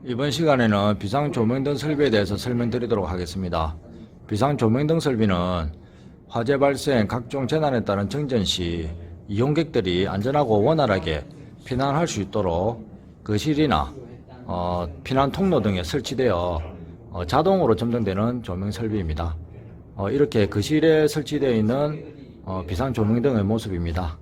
이번 시간에는 비상조명등 설비에 대해서 설명드리도록 하겠습니다. 비상조명등 설비는 화재 발생, 각종 재난에 따른 정전 시 이용객들이 안전하고 원활하게 피난할 수 있도록 거실이나 피난 통로 등에 설치되어 자동으로 점등되는 조명 설비입니다. 이렇게 거실에 설치되어 있는 비상조명등의 모습입니다.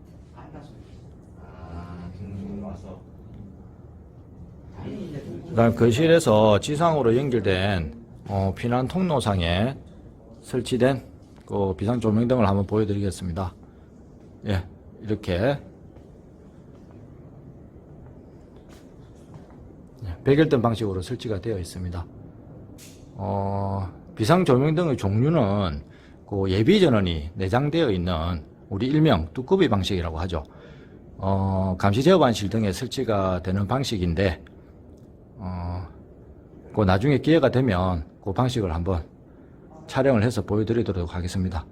그다음 거실에서 지상으로 연결된 피난 통로상에 설치된 그 비상조명등을 한번 보여드리겠습니다. 예, 이렇게 백열등 방식으로 설치가 되어 있습니다. 비상조명등의 종류는 그 예비전원이 내장되어 있는 우리 일명 두꺼비 방식이라고 하죠. 감시제어반실 등에 설치가 되는 방식인데 그 나중에 기회가 되면 그 방식을 한번 촬영을 해서 보여드리도록 하겠습니다.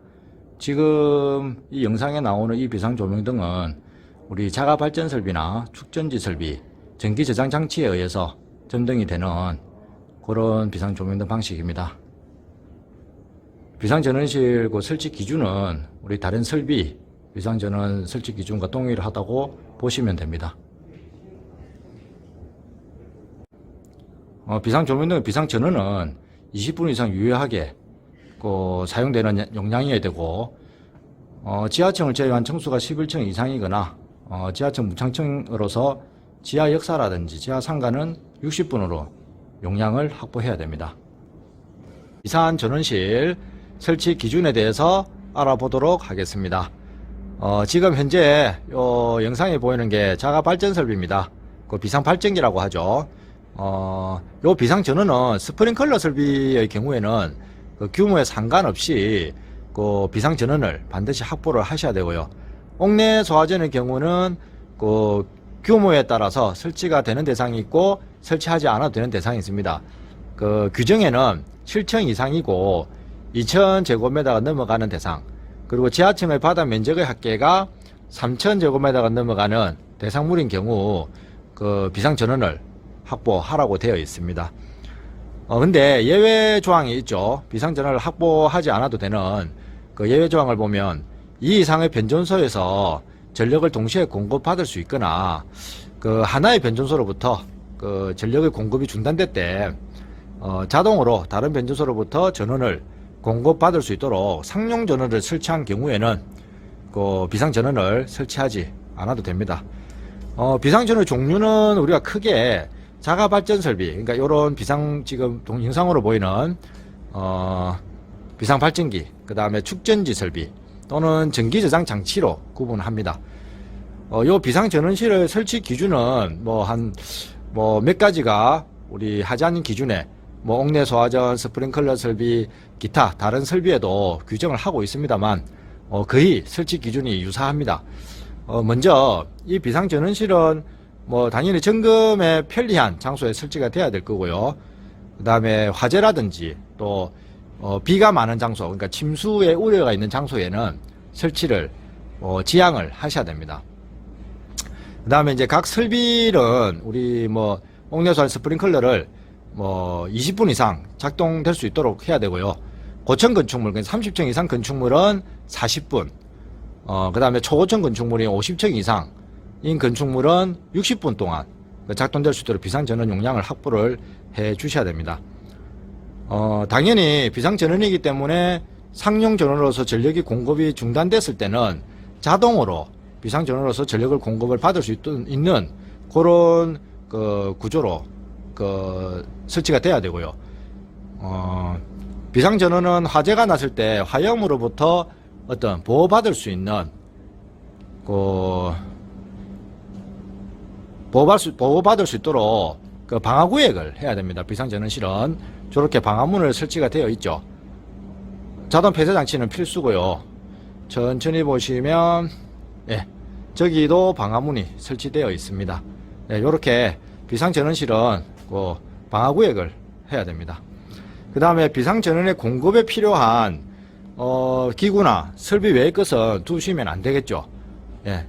지금 이 영상에 나오는 이 비상조명등은 우리 자가발전 설비나 축전지 설비, 전기저장 장치에 의해서 점등이 되는 그런 비상조명등 방식입니다. 비상전원실 그 설치 기준은 우리 다른 설비 비상전원 설치 기준과 동일하다고 보시면 됩니다. 비상조명등 비상전원은 20분 이상 유효하게 사용되는 용량이어야 되고 지하층을 제외한 층수가 11층 이상이거나 지하층 무창층으로서 지하 역사라든지 지하 상가는 60분으로 용량을 확보해야 됩니다. 비상전원실 설치 기준에 대해서 알아보도록 하겠습니다. 지금 현재 요 영상에 보이는 게 자가발전 설비입니다. 그 비상발전기라고 하죠. 요 비상전원은 스프링클러 설비의 경우에는 그 규모에 상관없이 그 비상전원을 반드시 확보를 하셔야 되고요. 옥내 소화전의 경우는 그 규모에 따라서 설치가 되는 대상이 있고 설치하지 않아도 되는 대상이 있습니다. 그 규정에는 7층 이상이고 2000제곱미터가 넘어가는 대상, 그리고 지하층의 바닥 면적의 합계가 3000제곱미터가 넘어가는 대상물인 경우 그 비상전원을 확보하라고 되어 있습니다. 근데 예외 조항이 있죠. 비상전원을 확보하지 않아도 되는 그 예외 조항을 보면 이 이상의 변전소에서 전력을 동시에 공급받을 수 있거나 그 하나의 변전소로부터 그 전력의 공급이 중단될 때 자동으로 다른 변전소로부터 전원을 공급받을 수 있도록 상용 전원을 설치한 경우에는 그 비상전원을 설치하지 않아도 됩니다. 비상전원의 종류는 우리가 크게 자가발전 설비, 그러니까 이런 지금 영상으로 보이는 비상발전기, 그 다음에 축전지 설비 또는 전기저장 장치로 구분합니다. 요 비상전원실의 설치 기준은 몇 가지가 우리 하자는 기준에 옥내 소화전, 스프링클러 설비, 기타 다른 설비에도 규정을 하고 있습니다만 거의 설치 기준이 유사합니다. 먼저 이 비상전원실은 당연히 점검에 편리한 장소에 설치가 돼야 될 거고요. 그 다음에 화재라든지 또 비가 많은 장소, 그러니까 침수의 우려가 있는 장소에는 설치를 지양을 하셔야 됩니다. 그 다음에 이제 각 설비는 우리 옥내소화 스프링클러를 20분 이상 작동될 수 있도록 해야 되고요. 고층 건축물, 30층 이상 건축물은 40분, 그 다음에 초고층 건축물이 50층 이상인 건축물은 60분 동안 작동될 수 있도록 비상전원 용량을 확보를 해 주셔야 됩니다. 당연히 비상전원이기 때문에 상용 전원으로서 전력이 공급이 중단됐을 때는 자동으로 비상전원으로서 전력을 공급을 받을 수 있는 그런 구조로 설치가 돼야 되고요. 비상전원은 화재가 났을 때 화염으로부터 어떤 보호받을 수 있는 보호받을 수 있도록 방화구획을 해야 됩니다. 비상전원실은 저렇게 방화문을 설치가 되어 있죠. 자동 폐쇄 장치는 필수고요. 천천히 보시면 저기도 방화문이 설치되어 있습니다. 이렇게 비상전원실은 방화구획을 해야 됩니다. 그 다음에 비상전원의 공급에 필요한 기구나 설비 외의 것은 두시면 안 되겠죠.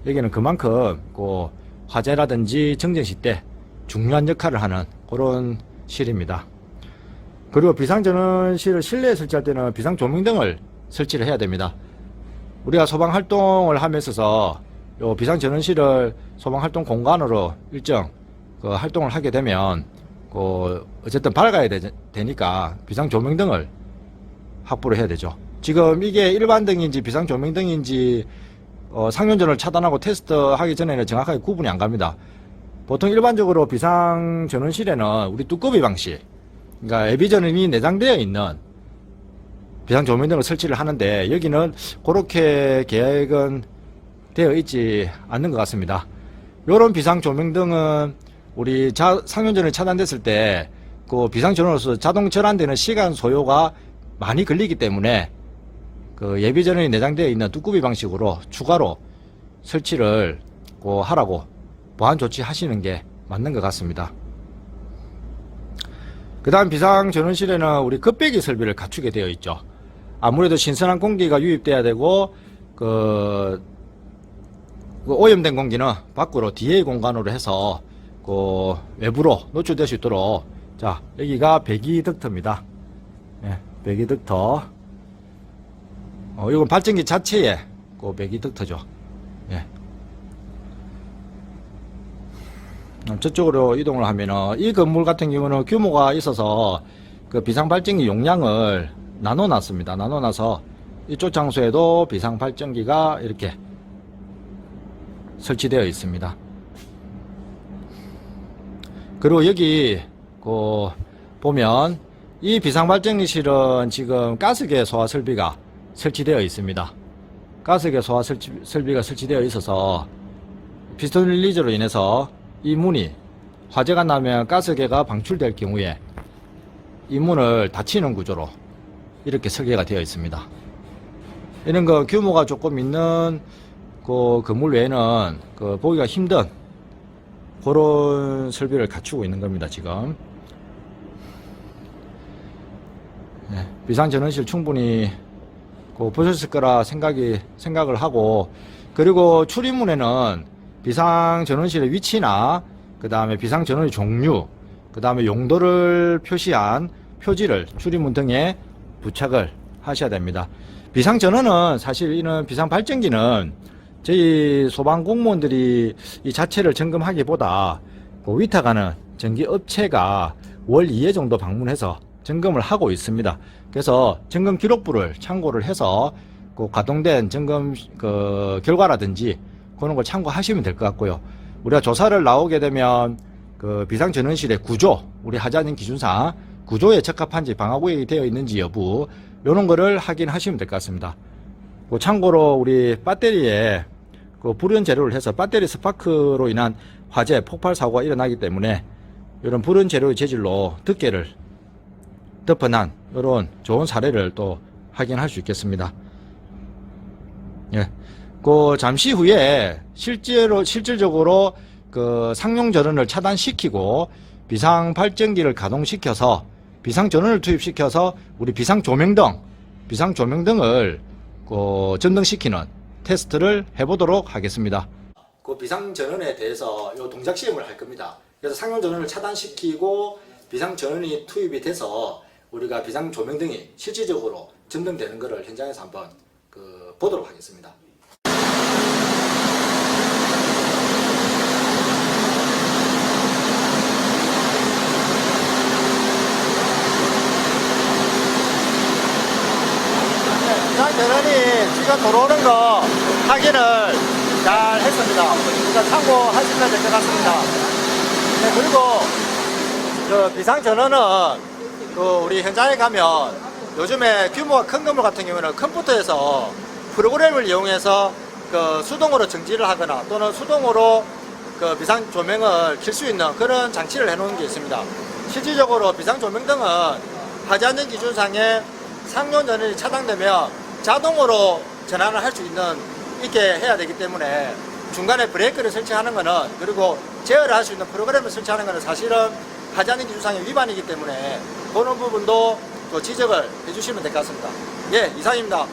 여기는 그만큼 화재라든지 정전시 때 중요한 역할을 하는 그런 비상전원실입니다. 그리고 비상전원실을 실내에 설치할 때는 비상조명등을 설치를 해야 됩니다. 우리가 소방활동을 하면서 요 비상전원실을 소방활동 공간으로 일정 그 활동을 하게 되면 어쨌든 밝아야 되니까 비상조명등을 확보를 해야 되죠. 지금 이게 일반등인지 비상조명등인지 상용전을 차단하고 테스트하기 전에는 정확하게 구분이 안 갑니다. 보통 일반적으로 비상전원실에는 우리 두꺼비 방식, 그러니까 예비전원이 내장되어 있는 비상조명등을 설치를 하는데, 여기는 그렇게 계획은 되어 있지 않는 것 같습니다. 이런 비상조명등은 우리 상용전원이 차단됐을 때 그 비상전원으로서 자동 절안되는 시간 소요가 많이 걸리기 때문에 그 예비전원이 내장되어 있는 두꺼비 방식으로 추가로 설치를 하라고 보안 조치 하시는 게 맞는 것 같습니다. 그 다음 비상전원실에는 우리 급배기 설비를 갖추게 되어 있죠. 아무래도 신선한 공기가 유입돼야 되고 그 오염된 공기는 밖으로 DA 공간으로 해서 외부로 노출될 수 있도록, 자, 여기가 배기 덕터입니다. 예, 배기 덕터. 이건 발전기 자체에 배기 덕터죠. 예. 저쪽으로 이동을 하면은, 이 건물 같은 경우는 규모가 있어서 그 비상발전기 용량을 나눠 놨습니다. 나눠 놔서 이쪽 장소에도 비상발전기가 이렇게 설치되어 있습니다. 그리고 여기 보면 이 비상발전기실은 지금 가스계 소화 설비가 설치되어 있습니다. 가스계 소화 설비가 설치되어 있어서 피스톤 릴리즈로 인해서 이 문이 화재가 나면 가스계가 방출될 경우에 이 문을 닫히는 구조로 이렇게 설계가 되어 있습니다. 이런 거 규모가 조금 있는 그 건물 외에는 보기가 힘든 그런 설비를 갖추고 있는 겁니다. 지금 비상전원실 충분히 보셨을 거라 생각을 하고, 그리고 출입문에는 비상전원실의 위치나 그 다음에 비상전원의 종류, 그 다음에 용도를 표시한 표지를 출입문 등에 부착을 하셔야 됩니다. 비상전원은 사실 이런 비상발전기는 저희 소방공무원들이 이 자체를 점검하기보다 위탁하는 전기업체가 월 2회 정도 방문해서 점검을 하고 있습니다. 그래서 점검 기록부를 참고를 해서 가동된 점검 결과라든지 그런 걸 참고하시면 될 것 같고요. 우리가 조사를 나오게 되면 비상전원실의 구조, 우리 하자는 기준상 구조에 적합한지 방화구역이 되어 있는지 여부, 이런 거를 확인하시면 될 것 같습니다. 참고로 우리 배터리에 불연 재료를 해서 배터리 스파크로 인한 화재, 폭발 사고가 일어나기 때문에 이런 불연 재료의 재질로 덮개를 덮어난 이런 좋은 사례를 또 확인할 수 있겠습니다. 예. 잠시 후에 실질적으로 상용전원을 차단시키고 비상발전기를 가동시켜서 비상전원을 투입시켜서 우리 비상조명등을 점등시키는 테스트를 해보도록 하겠습니다. 비상전원에 대해서 이 동작 시험을 할 겁니다. 그래서 상용전원을 차단시키고 비상전원이 투입이 돼서 우리가 비상조명등이 실질적으로 점등되는 것을 현장에서 한번 보도록 하겠습니다. 비상전원이 지금 들어오는 거 확인을 잘 했습니다. 그러니까 참고하시면 될 것 같습니다. 네, 그리고 비상전원은 우리 현장에 가면 요즘에 규모가 큰 건물 같은 경우는 컴퓨터에서 프로그램을 이용해서 수동으로 정지를 하거나 또는 수동으로 비상조명을 켤 수 있는 그런 장치를 해놓은 게 있습니다. 실질적으로 비상조명등은 하자는 기준상에 상용전원이 차단되면 자동으로 전환을 할 수 있게 해야 되기 때문에 중간에 브레이크를 설치하는 거는, 그리고 제어를 할 수 있는 프로그램을 설치하는 거는 사실은 하자는 기준상의 위반이기 때문에 그런 부분도 지적을 해주시면 될 것 같습니다. 예, 이상입니다.